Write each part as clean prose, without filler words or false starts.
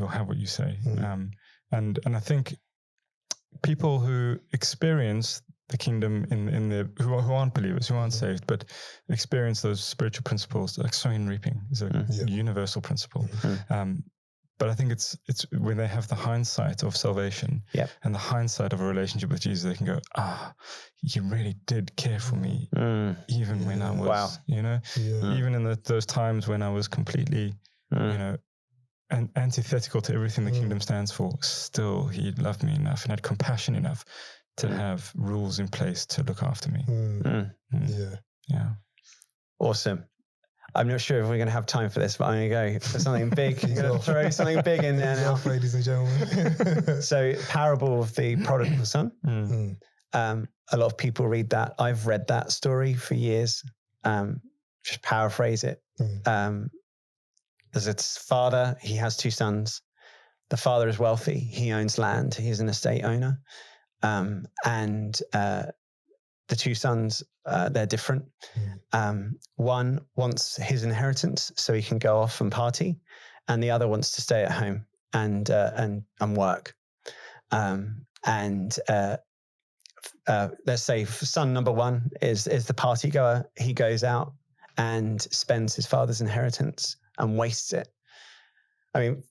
you'll have what you say. And I think people who experience the kingdom in the who aren't believers, who aren't saved, but experience those spiritual principles, like sowing and reaping is a universal principle. But I think it's when they have the hindsight of salvation and the hindsight of a relationship with Jesus, they can go, you really did care for me, even when I was, even in those times when I was completely, and antithetical to everything the kingdom stands for. Still, he loved me enough and had compassion enough to have rules in place to look after me. Yeah. Awesome. I'm not sure if we're going to have time for this, but I'm going to go for something big. I'm going to throw something big in there now. Ladies and gentlemen. So, parable of the prodigal son. A lot of people read that. I've read that story for years. Just paraphrase it. There's a father, he has two sons. The father is wealthy. He owns land. He's an estate owner. And the two sons, they're different. One wants his inheritance so he can go off and party, and the other wants to stay at home and work. Let's say son number one is the party goer. He goes out and spends his father's inheritance and wastes it. I mean,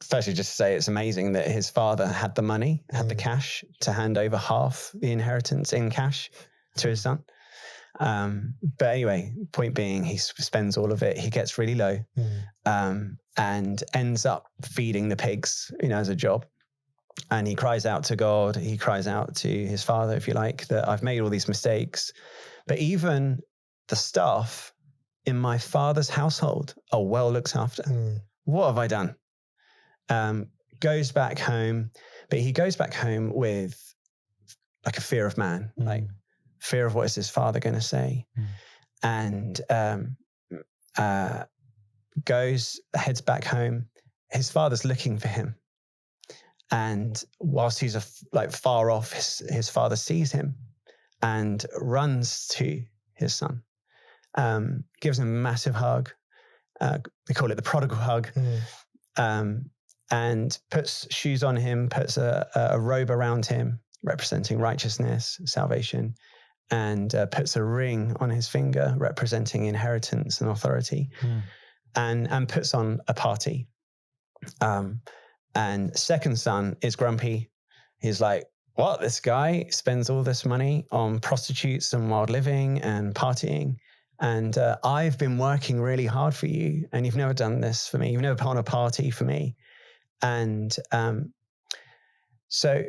firstly, just to say it's amazing that his father had the money, had the cash to hand over half the inheritance in cash to his son. But anyway, point being, he spends all of it. He gets really low and ends up feeding the pigs, as a job. And he cries out to God. He cries out to his father, if you like, that I've made all these mistakes. But even the staff in my father's household are well looked after. What have I done? Goes back home, but he goes back home with like a fear of man, like fear of what is his father going to say, and heads back home. His father's looking for him, and whilst he's far off, his father sees him and runs to his son, gives him a massive hug. They call it the prodigal hug. And puts shoes on him, puts a robe around him, representing righteousness, salvation, and puts a ring on his finger, representing inheritance and authority, and puts on a party. And second son is grumpy. He's like, what? This guy spends all this money on prostitutes and wild living and partying. And I've been working really hard for you, and you've never done this for me. You've never put on a party for me. And so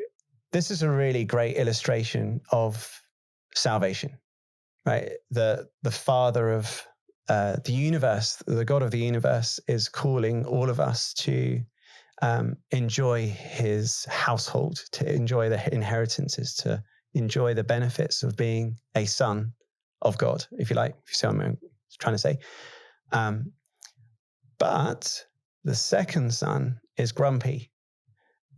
this is a really great illustration of salvation, right? The Father of the universe, the God of the universe, is calling all of us to enjoy his household, to enjoy the inheritances, to enjoy the benefits of being a son of God, if you like, if you see what I'm trying to say. But the second son is grumpy.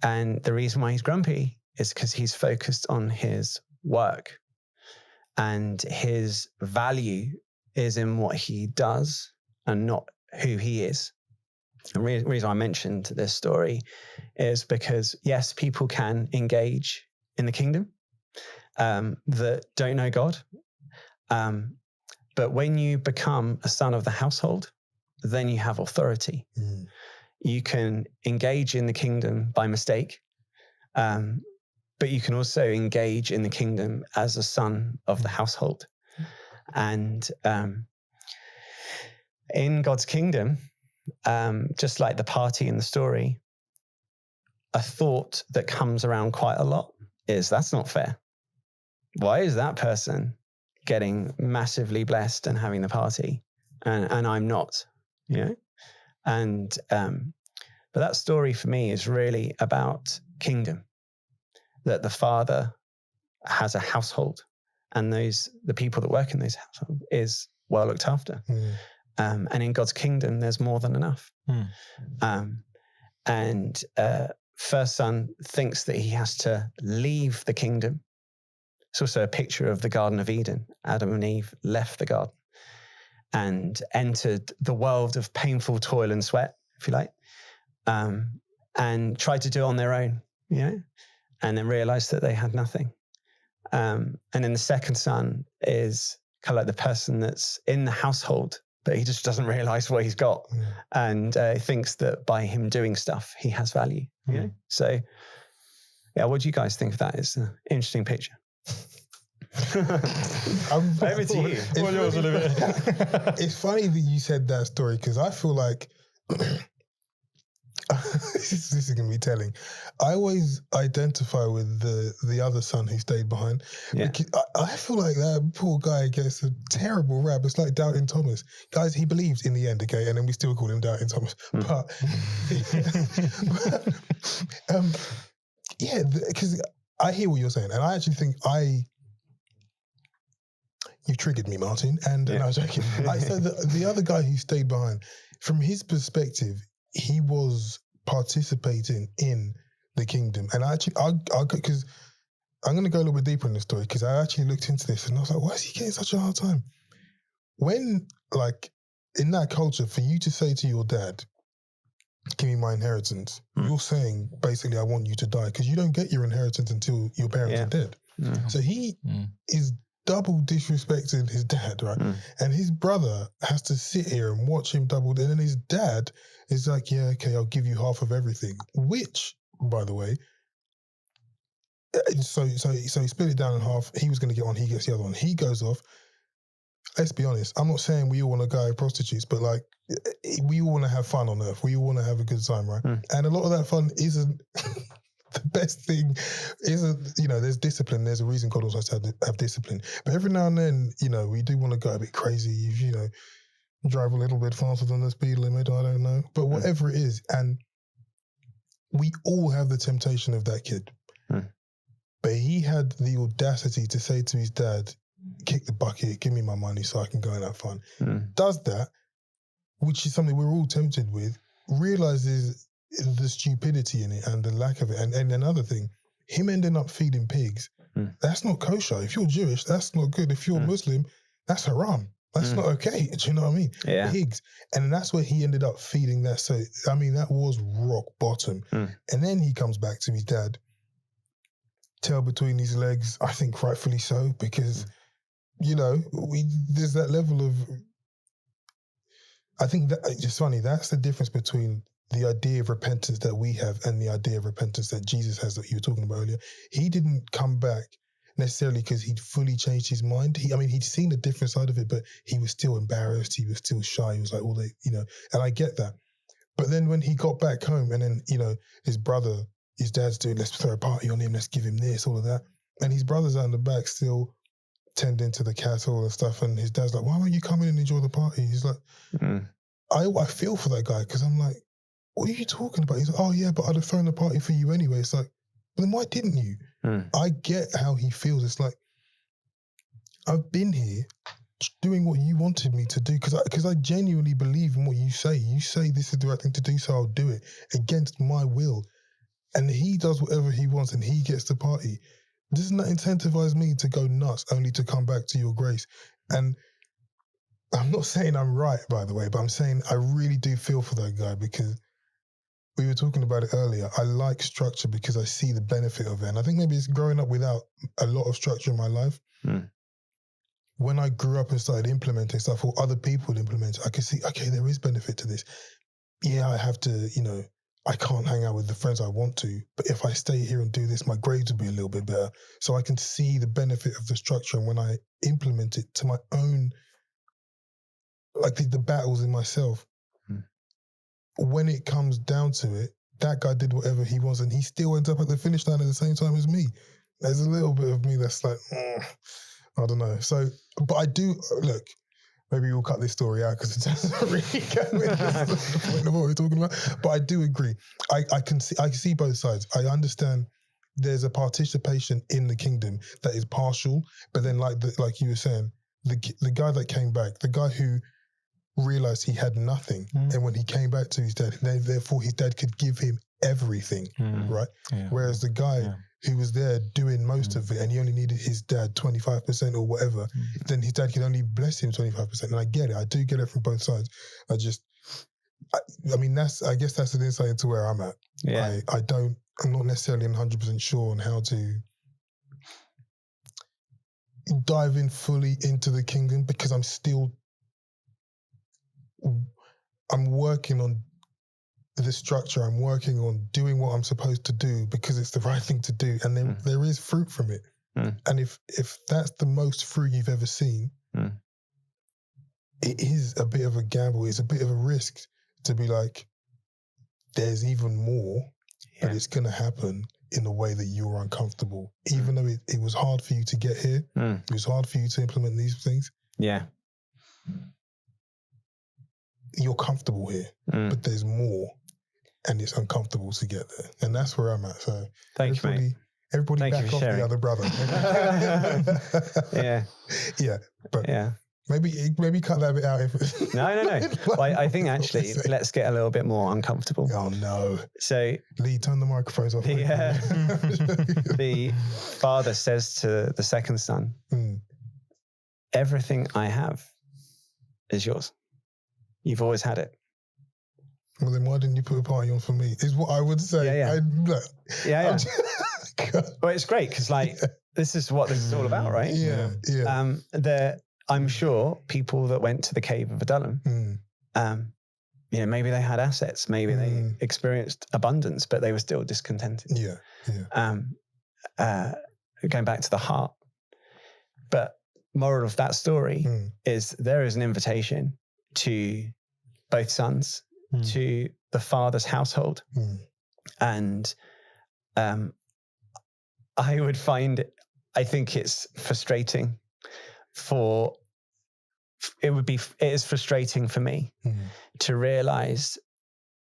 And the reason why he's grumpy is because he's focused on his work. And his value is in what he does and not who he is. The reason I mentioned this story is because, yes, people can engage in the kingdom that don't know God. But when you become a son of the household, then you have authority. You can engage in the kingdom by mistake, but you can also engage in the kingdom as a son of the household. And in God's kingdom, just like the party in the story, a thought that comes around quite a lot is, that's not fair. Why is that person getting massively blessed and having the party and I'm not, And, but that story for me is really about kingdom, that the Father has a household and the people that work in those households is well looked after. And in God's kingdom, there's more than enough. And first son thinks that he has to leave the kingdom. It's also a picture of the Garden of Eden. Adam and Eve left the garden and entered the world of painful toil and sweat, if you like. and tried to do it on their own, and then realized that they had nothing. And then the second son is kind of like the person that's in the household, but he just doesn't realize what he's got, and thinks that by him doing stuff, he has value. So, what do you guys think of that? It's an interesting picture. Over to you. What's yours, Olivier? It's funny that you said that story, because I feel like this is going to be telling. I always identify with the other son who stayed behind. Because I feel like that poor guy gets a terrible rap. It's like Doubting Thomas. Guys, he believed in the end, okay? And then we still call him Doubting Thomas. But because I hear what you're saying. And I actually think you've triggered me, Martin. And I was joking. So the other guy who stayed behind, from his perspective, he was participating in the kingdom. And because I'm going to go a little bit deeper in the story, because I actually looked into this and I was like, why is he getting such a hard time? When, like, in that culture, for you to say to your dad, give me my inheritance, you're saying, basically, I want you to die, because you don't get your inheritance until your parents are dead. So he is double disrespecting his dad, right? And his brother has to sit here and watch him double, and then his dad is like, yeah, okay, I'll give you half of everything. Which, by the way, so he split it down in half. He was going to get one, he gets the other one. He goes off. Let's be honest, I'm not saying we all want to go prostitutes, but like, we all want to have fun on earth. We all want to have a good time, right? And a lot of that fun isn't the best thing. Isn't, there's discipline. There's a reason God also has to have discipline. But every now and then, we do want to go a bit crazy, drive a little bit faster than the speed limit, I don't know. But whatever it is, and we all have the temptation of that kid. But he had the audacity to say to his dad, kick the bucket, give me my money so I can go and have fun. Does that, which is something we're all tempted with, realizes the stupidity in it and the lack of it. And another thing, him ending up feeding pigs, that's not kosher. If you're Jewish, that's not good. If you're Muslim, that's haram. That's not okay. Do you know what I mean? Pigs. And that's where he ended up feeding that. So, I mean, that was rock bottom. And then he comes back to his dad, tail between his legs, I think rightfully so, because, there's that level of, I think that it's just funny, that's the difference between the idea of repentance that we have and the idea of repentance that Jesus has that you were talking about earlier. He didn't come back necessarily because he'd fully changed his mind. He'd seen a different side of it, but he was still embarrassed. He was still shy. He was like, and I get that. But then when he got back home and then, his dad's doing, let's throw a party on him, let's give him this, all of that. And his brother's out in the back still tending to the cattle and stuff. And his dad's like, why won't you come in and enjoy the party? He's like, I feel for that guy, because I'm like, what are you talking about? He's like, oh yeah, but I'd have thrown the party for you anyway. It's like, well, then why didn't you? I get how he feels. It's like, I've been here doing what you wanted me to do, because I genuinely believe in what you say. You say this is the right thing to do, so I'll do it against my will. And he does whatever he wants and he gets the party. Doesn't that incentivize me to go nuts only to come back to your grace? And I'm not saying I'm right, by the way, but I'm saying I really do feel for that guy, because we were talking about it earlier. I like structure because I see the benefit of it. And I think maybe it's growing up without a lot of structure in my life. When I grew up and started implementing stuff, or other people would implement it, I could see, okay, there is benefit to this. Yeah, I have to, I can't hang out with the friends I want to, but if I stay here and do this, my grades will be a little bit better. So I can see the benefit of the structure. And when I implement it to my own, like the battles in myself, when it comes down to it, that guy did whatever he wants and he still ends up at the finish line at the same time as me. There's a little bit of me that's like, I don't know. So, but I do, look, maybe we'll cut this story out because it doesn't really go with the point of what we're talking about. But I do agree. I can see both sides. I understand there's a participation in the kingdom that is partial, but then like you were saying, the guy that came back, the guy who realized he had nothing, and when he came back to his dad, therefore his dad could give him everything, right? Whereas the guy who was there doing most of it and he only needed his dad 25% or whatever, then his dad could only bless him 25%. And I get it. I do get it from both sides. I mean, I guess that's an insight into where I'm at. Yeah. I'm not necessarily 100% sure on how to dive in fully into the kingdom, because I'm working on the structure. I'm working on doing what I'm supposed to do because it's the right thing to do. And there is fruit from it. And if that's the most fruit you've ever seen, it is a bit of a gamble. It's a bit of a risk to be like, there's even more, but it's going to happen in a way that you're uncomfortable. Even though it was hard for you to get here, it was hard for you to implement these things. Yeah. You're comfortable here, but there's more, and it's uncomfortable to get there. And that's where I'm at. So Thank you, mate. Everybody back off the other brother. Yeah. Yeah. But yeah. Maybe cut that bit out. No. Well, I think actually, let's get a little bit more uncomfortable. Oh, no. So, Lee, turn the microphones off. The father says to the second son, everything I have is yours. You've always had it. Well, then why didn't you put a party on for me? Is what I would say. Yeah. Well, it's great because this is what this is all about, right? Yeah. I'm sure people that went to the Cave of Adullam, maybe they had assets, maybe they experienced abundance, but they were still discontented. Going back to the heart. But moral of that story is there is an invitation to both sons, to the father's household. And I think it's frustrating it is frustrating for me to realize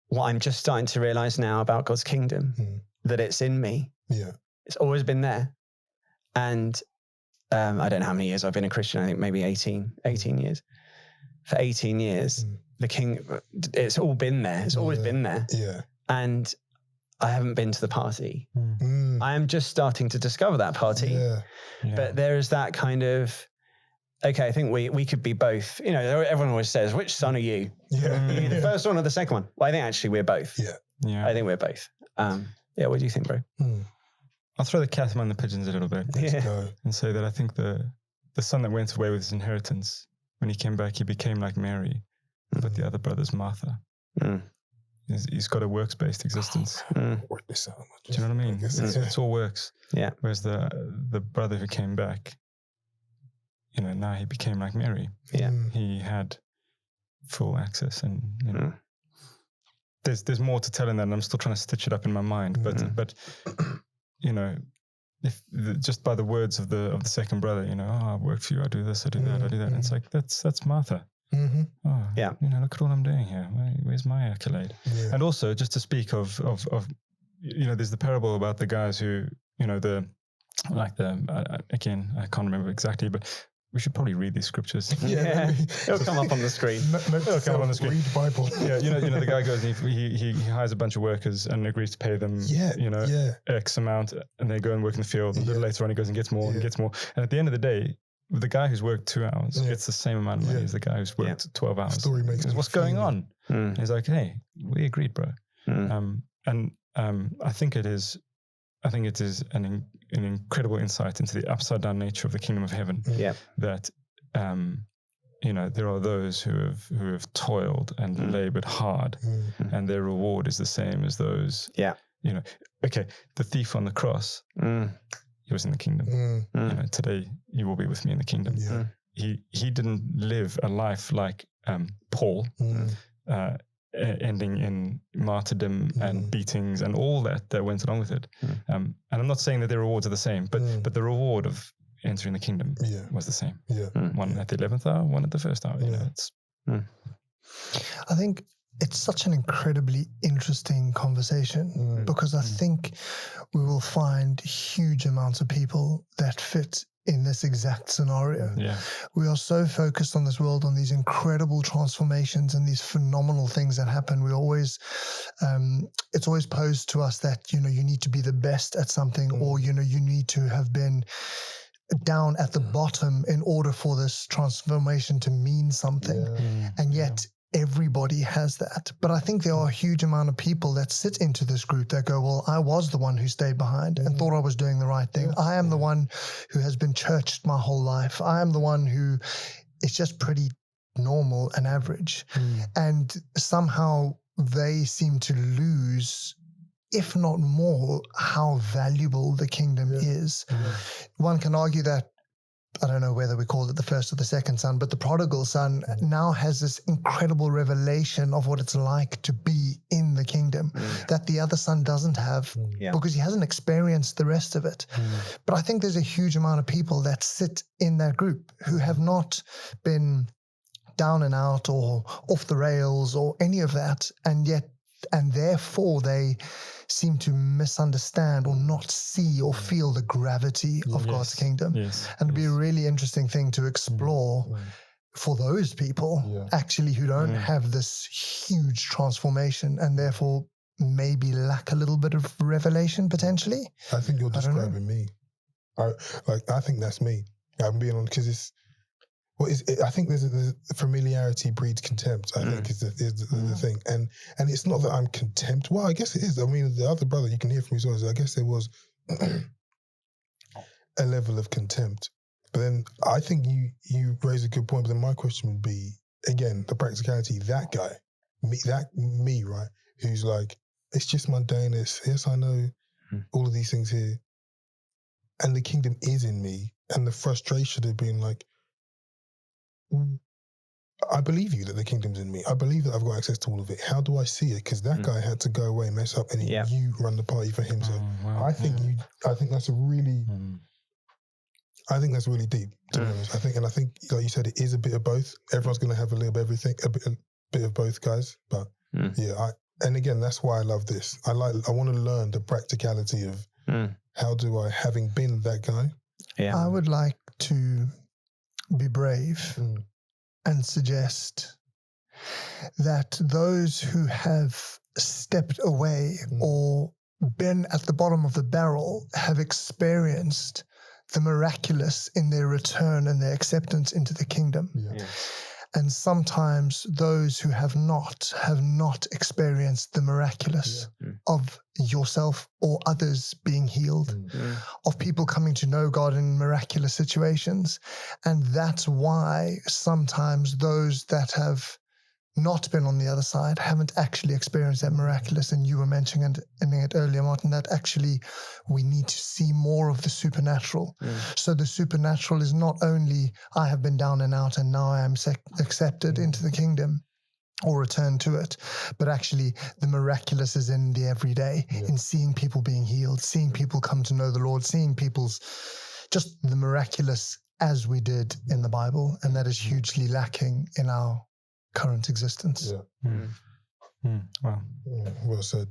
what I'm just starting to realize now about God's kingdom, that it's in me. Yeah. It's always been there. And I don't know how many years I've been a Christian. I think maybe 18 years. For 18 years, it's all been there. It's always been there. Yeah. And I haven't been to the party. I am just starting to discover that party. Yeah. But there is that kind of, okay, I think we could be both. Everyone always says, which son are you? Yeah. Are you the first one or the second one? Well, I think actually we're both. Yeah. I think we're both. What do you think, bro? I'll throw the cat among the pigeons a little bit. And say that I think the son that went away with his inheritance, when he came back, he became like Mary, but the other brother's Martha. He's got a works-based existence. Work this out. Do you know what I mean? It's all works. Yeah. Whereas the brother who came back, now he became like Mary. Yeah. He had full access, and there's more to tell in that, and I'm still trying to stitch it up in my mind. But if just by the words of the second brother, I work for you, I do this, I do that, I do that. And it's like that's Martha. Oh, yeah. Look at all I'm doing here. Where's my accolade? Yeah. And also, just to speak of there's the parable about the guys who, again, I can't remember exactly, but we should probably read these scriptures. It'll come up on the screen. It'll come up on the screen. Read the Bible. The guy goes and he hires a bunch of workers and agrees to pay them, X amount, and they go and work in the field. And a little later on, he goes and gets more and gets more. And at the end of the day, the guy who's worked 2 hours gets the same amount of money as the guy who's worked 12 hours. Story makes what's going on? He's like, hey, we agreed, bro. I think it is an incredible insight into the upside down nature of the kingdom of heaven. That there are those who have toiled and labored hard, and their reward is the same as those. Okay, the thief on the cross, he was in the kingdom. Today you will be with me in the kingdom. He didn't live a life like Paul, ending in martyrdom and beatings and all that went along with it. And I'm not saying that the rewards are the same, but the reward of entering the kingdom was the same. One at the 11th hour, one at the first hour. I think it's such an incredibly interesting conversation because I think we will find huge amounts of people that fit in this exact scenario. We are so focused on this world, on these incredible transformations and these phenomenal things that happen. We always, it's always posed to us that, you need to be the best at something, or, you need to have been down at the bottom in order for this transformation to mean something. And yet everybody has that. But I think there are a huge amount of people that sit into this group that go, well, I was the one who stayed behind and thought I was doing the right thing. I am the one who has been churched my whole life. I am the one who is just pretty normal and average. And somehow they seem to lose, if not more, how valuable the kingdom is. One can argue that, I don't know whether we call it the first or the second son, but the prodigal son now has this incredible revelation of what it's like to be in the kingdom that the other son doesn't have because he hasn't experienced the rest of it. But I think there's a huge amount of people that sit in that group who have not been down and out or off the rails or any of that, and therefore they seem to misunderstand or not see or feel the gravity of God's kingdom. And it'd be a really interesting thing to explore for those people actually who don't have this huge transformation and therefore maybe lack a little bit of revelation potentially. I think you're describing me. I think that's me. I'm being on, because it's, I think there's familiarity breeds contempt, I think is the thing. And it's not that I'm contempt. Well, I guess it is. I mean, the other brother, you can hear from his voice, I guess there was a level of contempt. But then I think you raise a good point, but then my question would be, again, the practicality, that guy, me, right, who's like, it's just mundaneness. Yes, I know all of these things here. And the kingdom is in me. And the frustration of being like, I believe you that the kingdom's in me. I believe that I've got access to all of it. How do I see it? Because that guy had to go away, mess up, and you run the party for him. So I think that's a really, I think that's really deep, to be honest. I think, like you said, it is a bit of both. Everyone's going to have a little bit of everything, a bit of both, guys. But and again, that's why I love this. I want to learn the practicality of how do I, having been that guy. I would like to be brave and suggest that those who have stepped away or been at the bottom of the barrel have experienced the miraculous in their return and their acceptance into the kingdom. And sometimes those who have not experienced the miraculous of yourself or others being healed, of people coming to know God in miraculous situations. And that's why sometimes those that have not been on the other side haven't actually experienced that miraculous. And you were mentioning it earlier, Martin, that actually we need to see more of the supernatural. So the supernatural is not only I have been down and out and now I am accepted into the kingdom or return to it, but actually the miraculous is in the everyday, in seeing people being healed, seeing people come to know the Lord, seeing people's just the miraculous as we did in the Bible. And that is hugely lacking in our current existence. Wow. Well said.